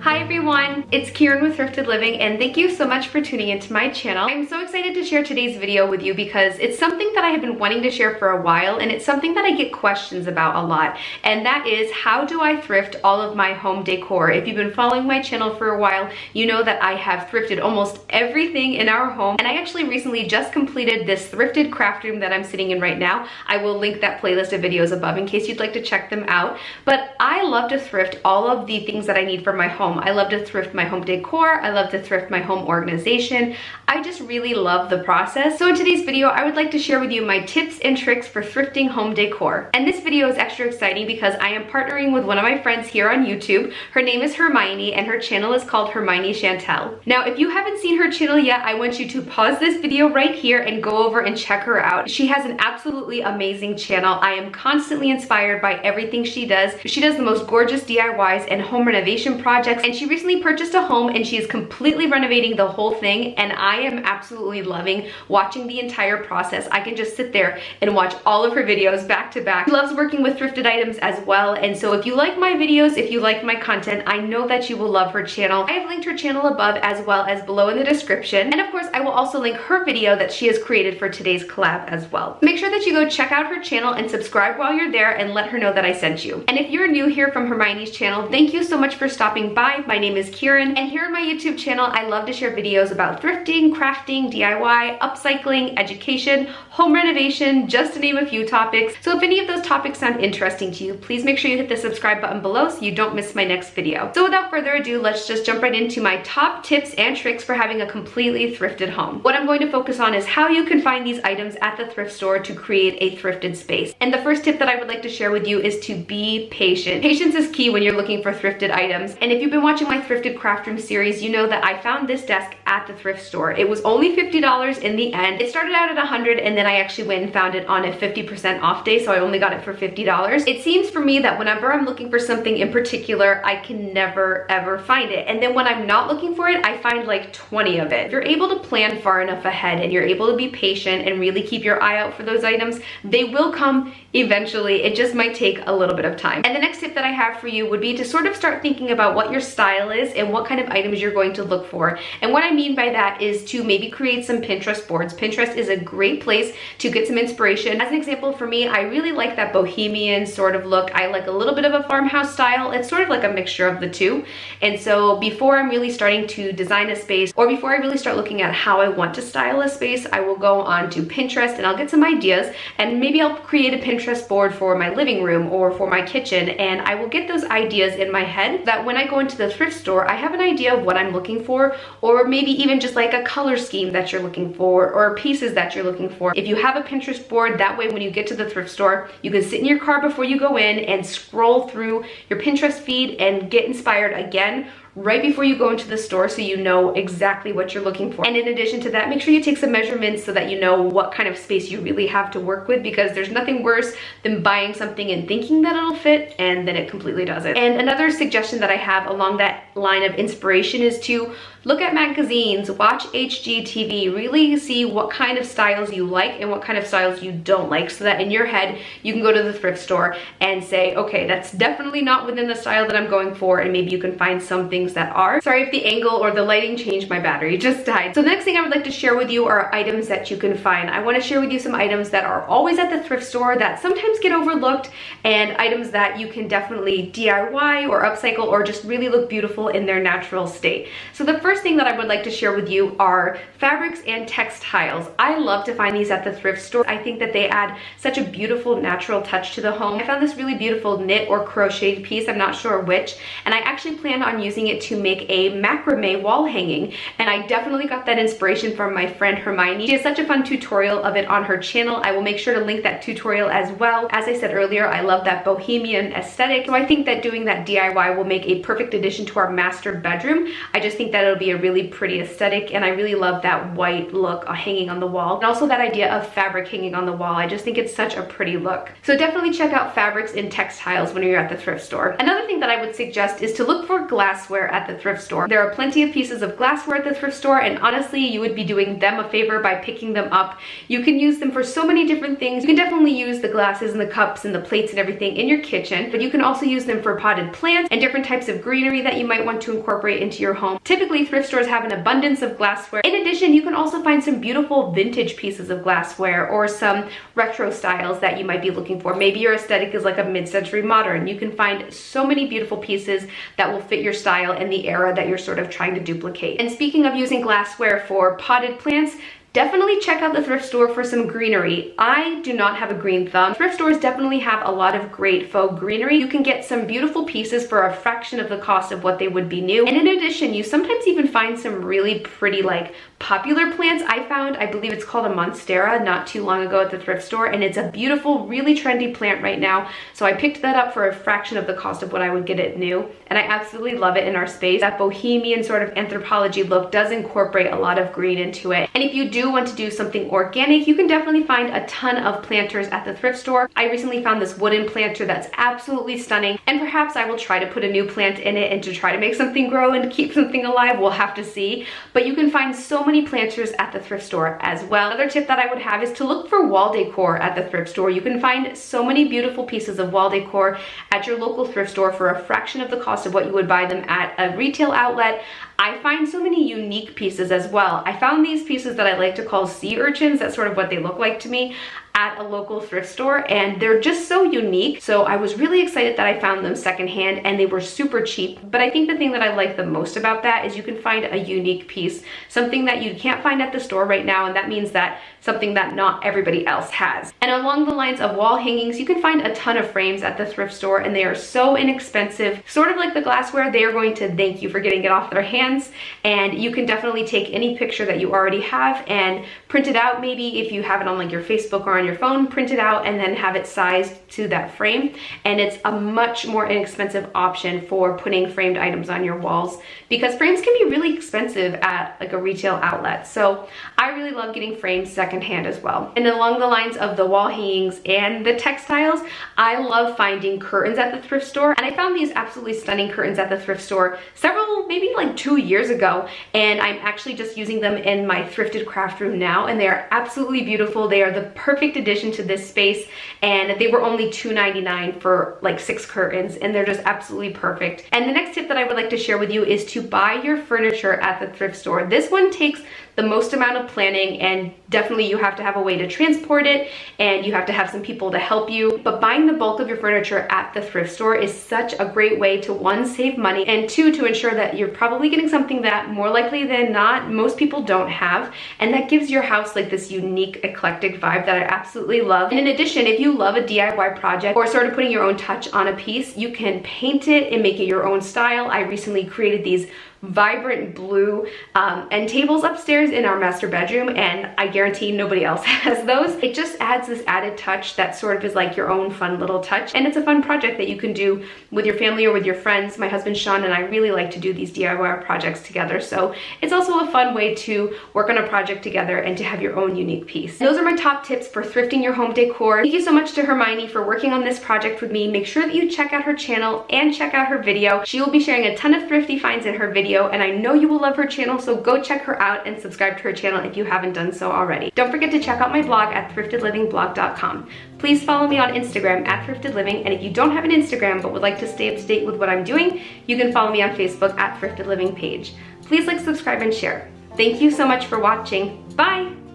Hi everyone, it's Kieran with Thrifted Living and thank you so much for tuning into my channel. I'm so excited to share today's video with you because it's something that I have been wanting to share for a while and it's something that I get questions about a lot, and that is how do I thrift all of my home decor. If you've been following my channel for a while, you know that I have thrifted almost everything in our home, and I actually recently just completed this thrifted craft room that I'm sitting in right now. I will link that playlist of videos above in case you'd like to check them out, but I love to thrift all of the things that I need for my home. I love to thrift my home decor. I love to thrift my home organization. I just really love the process. So in today's video, I would like to share with you my tips and tricks for thrifting home decor. And this video is extra exciting because I am partnering with one of my friends here on YouTube. Her name is Hermione and her channel is called Hermione Chantal. Now, if you haven't seen her channel yet, I want you to pause this video right here and go over and check her out. She has an absolutely amazing channel. I am constantly inspired by everything she does. She does the most gorgeous DIYs and home renovation projects, and she recently purchased a home and she is completely renovating the whole thing, and I am absolutely loving watching the entire process. I can just sit there and watch all of her videos back to back. She loves working with thrifted items as well, and so if you like my videos, if you like my content, I know that you will love her channel. I have linked her channel above as well as below in the description, and of course I will also link her video that she has created for today's collab as well. Make sure that you go check out her channel and subscribe while you're there and let her know that I sent you. And if you're new here from Hermione's channel, thank you so much for stopping by. My name is Kieran, and here on my YouTube channel, I love to share videos about thrifting, crafting, DIY, upcycling, education, home renovation, just to name a few topics. So if any of those topics sound interesting to you, please make sure you hit the subscribe button below so you don't miss my next video. So without further ado, let's just jump right into my top tips and tricks for having a completely thrifted home. What I'm going to focus on is how you can find these items at the thrift store to create a thrifted space. And the first tip that I would like to share with you is to be patient. Patience is key when you're looking for thrifted items. And if you've been watching my thrifted craft room series, you know that I found this desk at the thrift store. It was only $50 in the end. It started out at $100 and then I actually went and found it on a 50% off day, so I only got it for $50. It seems for me that whenever I'm looking for something in particular, I can never ever find it. And then when I'm not looking for it, I find like 20 of it. If you're able to plan far enough ahead and you're able to be patient and really keep your eye out for those items, they will come eventually. It just might take a little bit of time. And the next tip that I have for you would be to sort of start thinking about what your style is and what kind of items you're going to look for. And what I mean by that is to maybe create some Pinterest boards. Pinterest is a great place to get some inspiration. As an example, for me, I really like that bohemian sort of look. I like a little bit of a farmhouse style. It's sort of like a mixture of the two. And so before I'm really starting to design a space, or before I really start looking at how I want to style a space, I will go on to Pinterest and I'll get some ideas, and maybe I'll create a Pinterest board for my living room or for my kitchen, and I will get those ideas in my head that when I go into the thrift store, I have an idea of what I'm looking for, or maybe even just like a color scheme that you're looking for or pieces that you're looking for. If you have a Pinterest board, that way when you get to the thrift store, you can sit in your car before you go in and scroll through your Pinterest feed and get inspired again right before you go into the store, so you know exactly what you're looking for. And in addition to that, make sure you take some measurements so that you know what kind of space you really have to work with, because there's nothing worse than buying something and thinking that it'll fit and then it completely doesn't. And another suggestion that I have along that line of inspiration is to look at magazines, watch HGTV, really see what kind of styles you like and what kind of styles you don't like, so that in your head you can go to the thrift store and say, okay, that's definitely not within the style that I'm going for, and maybe you can find some things that are. Sorry if the angle or the lighting changed, my battery just died. So the next thing I would like to share with you are items that you can find. I want to share with you some items that are always at the thrift store that sometimes get overlooked, and items that you can definitely DIY or upcycle or just really look beautiful in their natural state. So the first thing that I would like to share with you are fabrics and textiles. I love to find these at the thrift store. I think that they add such a beautiful natural touch to the home. I found this really beautiful knit or crocheted piece, I'm not sure which, and I actually plan on using it to make a macrame wall hanging, and I definitely got that inspiration from my friend Hermione. She has such a fun tutorial of it on her channel. I will make sure to link that tutorial as well. As I said earlier, I love that bohemian aesthetic, so I think that doing that DIY will make a perfect addition to our master bedroom. I just think that it'll be a really pretty aesthetic, and I really love that white look hanging on the wall, and also that idea of fabric hanging on the wall. I just think it's such a pretty look. So definitely check out fabrics and textiles when you're at the thrift store. Another thing that I would suggest is to look for glassware glassware at the thrift store. There are plenty of pieces of glassware at the thrift store, and honestly, you would be doing them a favor by picking them up. You can use them for so many different things. You can definitely use the glasses and the cups and the plates and everything in your kitchen, but you can also use them for potted plants and different types of greenery that you might want to incorporate into your home. Typically, thrift stores have an abundance of glassware. In addition, you can also find some beautiful vintage pieces of glassware or some retro styles that you might be looking for. Maybe your aesthetic is like a mid-century modern. You can find so many beautiful pieces that will fit your style and the era that you're sort of trying to duplicate. And speaking of using glassware for potted plants, definitely check out the thrift store for some greenery. I do not have a green thumb. Thrift stores definitely have a lot of great faux greenery. You can get some beautiful pieces for a fraction of the cost of what they would be new. And in addition, you sometimes even find some really pretty, like, popular plants. I found, I believe it's called a monstera, not too long ago at the thrift store, and it's a beautiful, really trendy plant right now. So I picked that up for a fraction of the cost of what I would get it new, and I absolutely love it in our space. That bohemian sort of anthropology look does incorporate a lot of green into it. And if you do want to do something organic, you can definitely find a ton of planters at the thrift store. I recently found this wooden planter that's absolutely stunning, and perhaps I will try to put a new plant in it and to try to make something grow and keep something alive. We'll have to see. But you can find so many planters at the thrift store as well. Another tip that I would have is to look for wall decor at the thrift store. You can find so many beautiful pieces of wall decor at your local thrift store for a fraction of the cost of what you would buy them at a retail outlet. I find so many unique pieces as well. I found these pieces that I like to call sea urchins. That's sort of what they look like to me at a local thrift store, and they're just so unique. So I was really excited that I found them secondhand, and they were super cheap. But I think the thing that I like the most about that is you can find a unique piece, something that you can't find at the store right now, and that means that something that not everybody else has. And along the lines of wall hangings, you can find a ton of frames at the thrift store, and they are so inexpensive. Sort of like the glassware, they are going to thank you for getting it off their hands, and you can definitely take any picture that you already have and print it out. Maybe if you have it on like your Facebook or on your phone, print it out and then have it sized to that frame, and it's a much more inexpensive option for putting framed items on your walls, because frames can be really expensive at like a retail outlet. So I really love getting frames secondhand as well. And along the lines of the wall hangings and the textiles, I love finding curtains at the thrift store, and I found these absolutely stunning curtains at the thrift store maybe like 2 years ago, and I'm actually just using them in my thrifted craft room now, and they are absolutely beautiful. They are the perfect addition to this space, and they were only $2.99 for like 6 curtains, and they're just absolutely perfect. And the next tip that I would like to share with you is to buy your furniture at the thrift store. This one takes the most amount of planning, and definitely you have to have a way to transport it, and you have to have some people to help you. But buying the bulk of your furniture at the thrift store is such a great way to, 1, save money, and 2, to ensure that you're probably getting something that more likely than not most people don't have, and that gives your house like this unique eclectic vibe that I absolutely love. And in addition, if you love a DIY project or sort of putting your own touch on a piece, you can paint it and make it your own style. I recently created these vibrant blue end tables upstairs in our master bedroom, and I guarantee nobody else has those. It just adds this added touch that sort of is like your own fun little touch, and it's a fun project that you can do with your family or with your friends. My husband Sean and I really like to do these DIY projects together, so it's also a fun way to work on a project together and to have your own unique piece. Those are my top tips for thrifting your home decor. Thank you so much to Hermione for working on this project with me. Make sure that you check out her channel and check out her video. She will be sharing a ton of thrifty finds in her video, and I know you will love her channel, so go check her out and subscribe to her channel if you haven't done so already. Don't forget to check out my blog at thriftedlivingblog.com. Please follow me on Instagram at thriftedliving, and if you don't have an Instagram but would like to stay up to date with what I'm doing, you can follow me on Facebook at Thrifted Living page. Please like, subscribe, and share. Thank you so much for watching. Bye!